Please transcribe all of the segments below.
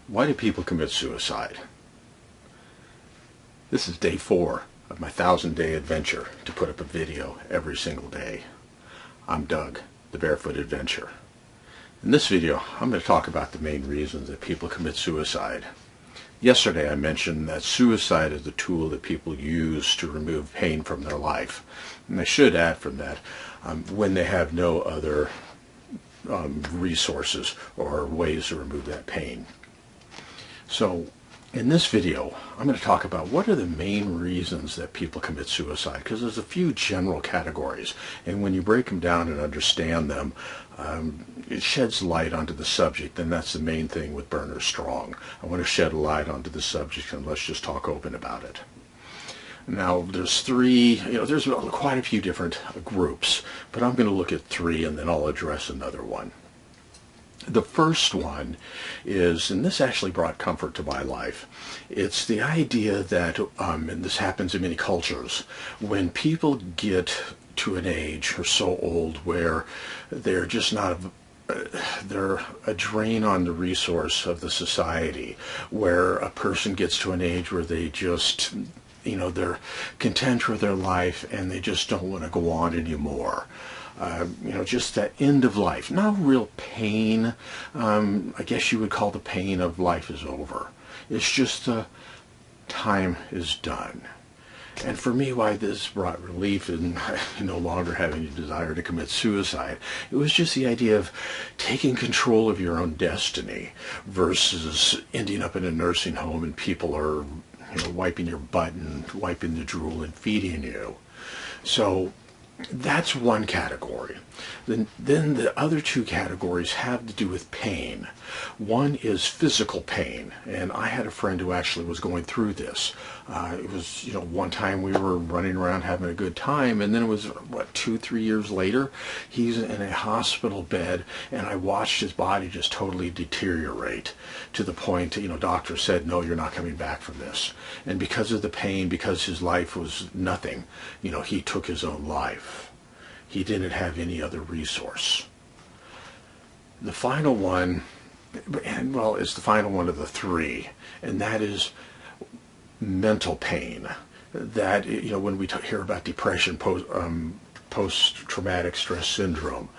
Why do people commit suicide? This is day 4 of my 1,000-day adventure to put up a video every single day. I'm Doug, the Barefoot Adventure. In this video, I'm going to talk about the main reasons that people commit suicide. Yesterday I mentioned that suicide is the tool that people use to remove pain from their life. And I should add from that, when they have no other resources or ways to remove that pain. So in this video, I'm going to talk about what are the main reasons that people commit suicide, because there's a few general categories, and when you break them down and understand them, it sheds light onto the subject, and that's the main thing with Burner Strong. I want to shed a light onto the subject, and let's just talk open about it. Now, there's there's quite a few different groups, but I'm going to look at 3 and then I'll address another one. The first one is, and this actually brought comfort to my life, it's the idea that, and this happens in many cultures, when people get to an age or so old where they're just not they're a drain on the resource of the society, where a person gets to an age where they just, they're content with their life and they just don't want to go on anymore. Just that end of life. Not real pain. I guess you would call the pain of life is over. It's just time is done. And for me, why this brought relief in no longer having a desire to commit suicide, it was just the idea of taking control of your own destiny versus ending up in a nursing home and people are wiping your butt and wiping the drool and feeding you. So that's one category. Then the other 2 categories have to do with pain. One is physical pain, and I had a friend who actually was going through this. It was, one time we were running around having a good time, and then it was, 2-3 years later, he's in a hospital bed, and I watched his body just totally deteriorate to the point, doctors said, no, you're not coming back from this. And because of the pain, because his life was nothing, he took his own life. He didn't have any other resource. The final one, it's the final one of the 3, and that is mental pain. That, when we hear about depression, post-traumatic stress syndrome,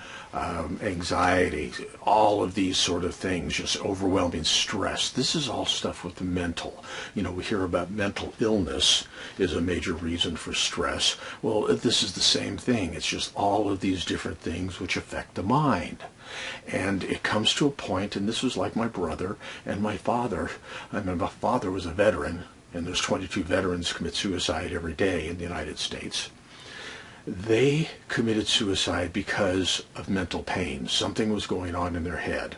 anxiety, all of these sort of things, just overwhelming stress. This is all stuff with the mental. We hear about mental illness is a major reason for stress. Well, this is the same thing. It's just all of these different things which affect the mind. And it comes to a point, and this was like my brother and my father. My father was a veteran, and there's 22 veterans commit suicide every day in the United States. They committed suicide because of mental pain. Something was going on in their head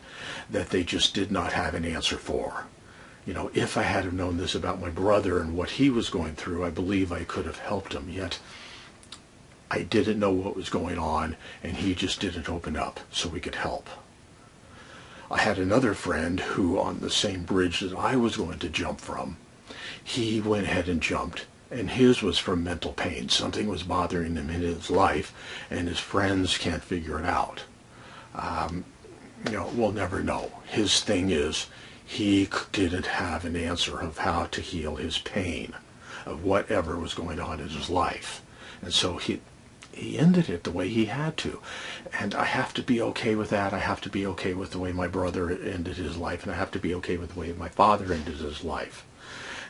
that they just did not have an answer for. If I had have known this about my brother and what he was going through, I believe I could have helped him. Yet I didn't know what was going on, and he just didn't open up so we could help. I had another friend who, on the same bridge that I was going to jump from, he went ahead and jumped. And his was from mental pain. Something was bothering him in his life, and his friends can't figure it out. We'll never know. His thing is, he didn't have an answer of how to heal his pain of whatever was going on in his life. And so he ended it the way he had to. And I have to be okay with that. I have to be okay with the way my brother ended his life, and I have to be okay with the way my father ended his life.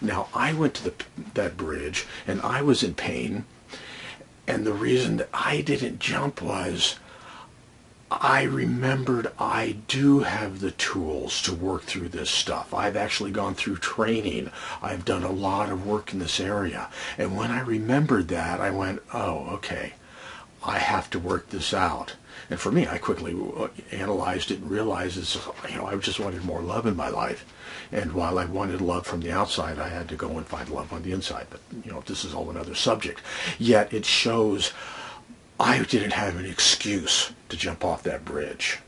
Now, I went to that bridge, and I was in pain, and the reason that I didn't jump was I remembered I do have the tools to work through this stuff. I've actually gone through training. I've done a lot of work in this area. And when I remembered that, I went, oh, okay, I have to work this out. And for me, I quickly analyzed it and realized I just wanted more love in my life. And while I wanted love from the outside, I had to go and find love on the inside. But, this is all another subject. Yet it shows I didn't have an excuse to jump off that bridge.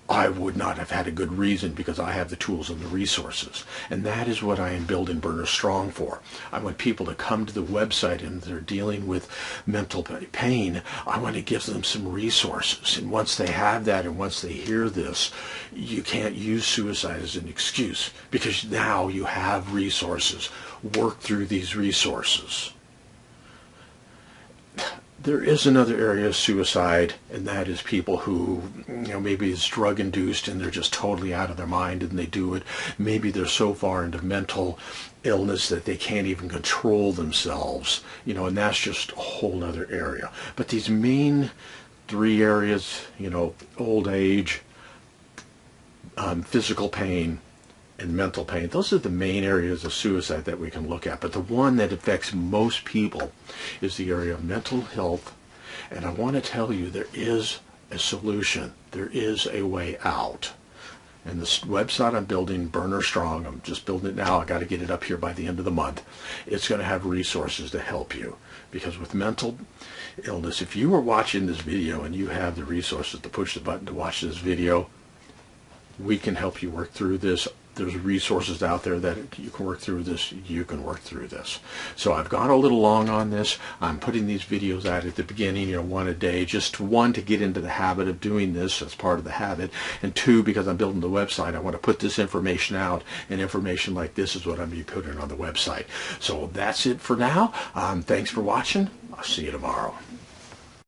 I would not have had a good reason because I have the tools and the resources. And that is what I am building Burner Strong for. I want people to come to the website and they're dealing with mental pain. I want to give them some resources. And once they have that and once they hear this, you can't use suicide as an excuse because now you have resources. Work through these resources. There is another area of suicide, and that is people who, maybe it's drug-induced and they're just totally out of their mind and they do it. Maybe they're so far into mental illness that they can't even control themselves, and that's just a whole other area. But these main three areas, old age, physical pain, and mental pain, those are the main areas of suicide that we can look at. But the one that affects most people is the area of mental health. And I want to tell you there is a solution. There is a way out. And this website I'm building, Burner Strong, I'm just building it now. I got to get it up here by the end of the month. It's going to have resources to help you. Because with mental illness, if you are watching this video and you have the resources to push the button to watch this video, we can help you work through this. There's resources out there that you can work through this. You can work through this. So I've gone a little long on this. I'm putting these videos out at the beginning, one a day. Just one, to get into the habit of doing this as part of the habit. And two, because I'm building the website, I want to put this information out. And information like this is what I'm going to be putting on the website. So that's it for now. Thanks for watching. I'll see you tomorrow.